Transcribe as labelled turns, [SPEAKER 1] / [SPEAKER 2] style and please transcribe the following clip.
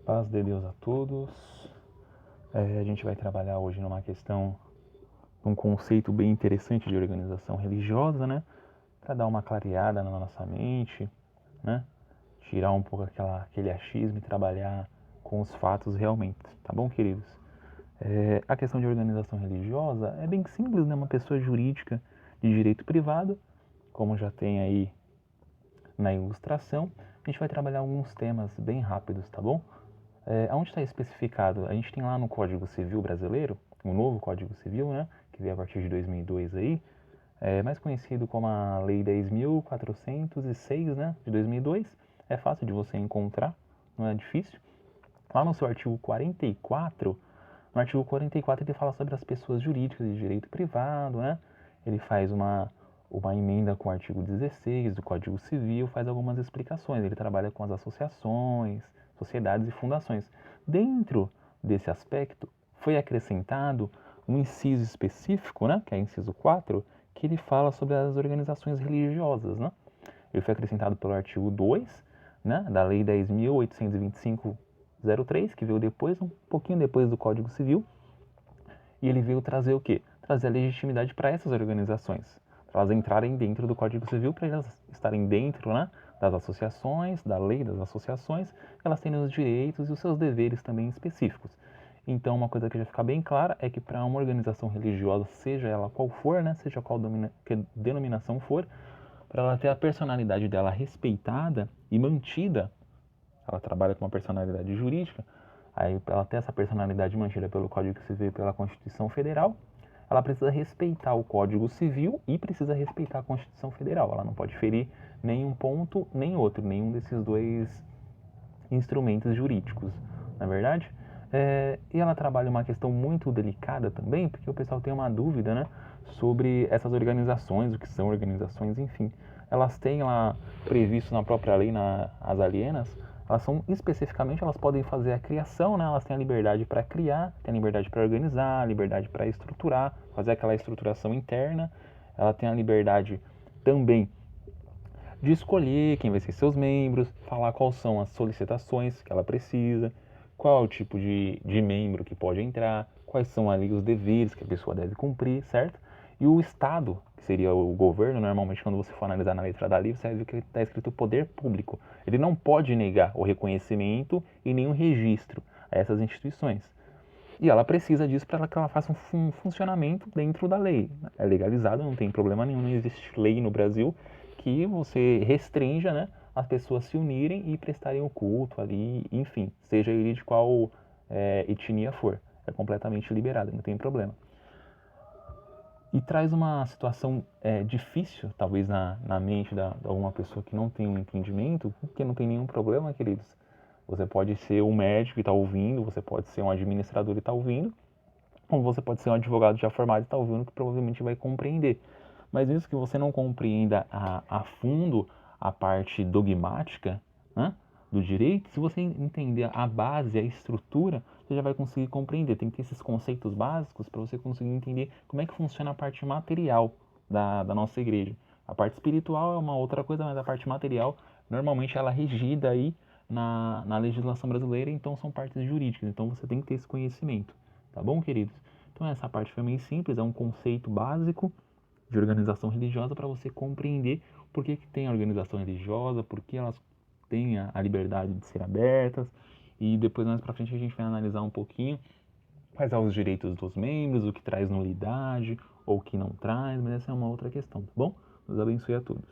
[SPEAKER 1] Paz de Deus a todos. A gente vai trabalhar hoje numa questão, um conceito bem interessante de organização religiosa, né? Para dar uma clareada na nossa mente, né? Tirar um pouco aquele achismo e trabalhar com os fatos realmente, tá bom, queridos? A questão de organização religiosa é bem simples, né? Uma pessoa jurídica de direito privado, como já tem aí na ilustração. A gente vai trabalhar alguns temas bem rápidos, tá bom? Onde está especificado? A gente tem lá no Código Civil Brasileiro, o novo Código Civil, né, que veio a partir de 2002 aí, mais conhecido como a Lei 10.406, né, de 2002. É fácil de você encontrar, não é difícil. Lá no seu artigo 44, no artigo 44 ele fala sobre as pessoas jurídicas de direito privado, né? Ele faz uma emenda com o artigo 16 do Código Civil, faz algumas explicações. Ele trabalha com as associações, sociedades e fundações. Dentro desse aspecto, foi acrescentado um inciso específico, né, que é o inciso 4, que ele fala sobre as organizações religiosas, né? Ele foi acrescentado pelo artigo 2, né, da Lei 10.825/03, que veio depois, um pouquinho depois do Código Civil, e ele veio trazer o quê? Trazer a legitimidade para essas organizações, para elas entrarem dentro do Código Civil, para elas estarem dentro, né, das associações, da lei das associações, elas têm os direitos e os seus deveres também específicos. Então, uma coisa que já fica bem clara é que para uma organização religiosa, seja ela qual for, né, seja qual denominação for, para ela ter a personalidade dela respeitada e mantida, ela trabalha com uma personalidade jurídica, aí para ela ter essa personalidade mantida pelo Código Civil e pela Constituição Federal, ela precisa respeitar o Código Civil e precisa respeitar a Constituição Federal. Ela não pode ferir nenhum ponto nem outro, nenhum desses dois instrumentos jurídicos, na verdade. E ela trabalha uma questão muito delicada também, porque o pessoal tem uma dúvida, né, sobre essas organizações, o que são organizações, enfim. Elas têm lá previsto na própria lei, as alienas, elas são especificamente, elas podem fazer a criação, né, elas têm a liberdade para criar, têm a liberdade para organizar, a liberdade para estruturar, fazer aquela estruturação interna, ela tem a liberdade também de escolher quem vai ser seus membros, falar quais são as solicitações que ela precisa, qual é o tipo de membro que pode entrar, quais são ali os deveres que a pessoa deve cumprir, certo? E o Estado, que seria o governo, normalmente quando você for analisar na letra da lei, você vai ver que está escrito poder público. Ele não pode negar o reconhecimento e nenhum registro a essas instituições. E ela precisa disso para que ela faça um funcionamento dentro da lei. É legalizado, não tem problema nenhum, não existe lei no Brasil que você restrinja, né, as pessoas se unirem e prestarem o culto ali, enfim, seja ele de qual etnia for. É completamente liberado, não tem problema. E traz uma situação difícil, talvez na mente de alguma pessoa que não tem um entendimento, porque não tem nenhum problema, queridos. Você pode ser um médico e está ouvindo, você pode ser um administrador e está ouvindo, como você pode ser um advogado já formado e está ouvindo, que provavelmente vai compreender. Mas mesmo que você não compreenda a fundo a parte dogmática, né, do direito, se você entender a base, a estrutura, você já vai conseguir compreender. Tem que ter esses conceitos básicos para você conseguir entender como é que funciona a parte material da nossa igreja. A parte espiritual é uma outra coisa, mas a parte material, normalmente ela é regida aí na legislação brasileira, então são partes jurídicas. Então você tem que ter esse conhecimento. Tá bom, queridos? Então essa parte foi bem simples, é um conceito básico de organização religiosa para você compreender por que tem a organização religiosa, por que elas têm a liberdade de ser abertas, e depois mais para frente a gente vai analisar um pouquinho quais são os direitos dos membros, o que traz nulidade ou o que não traz, mas essa é uma outra questão, tá bom? Deus abençoe a todos.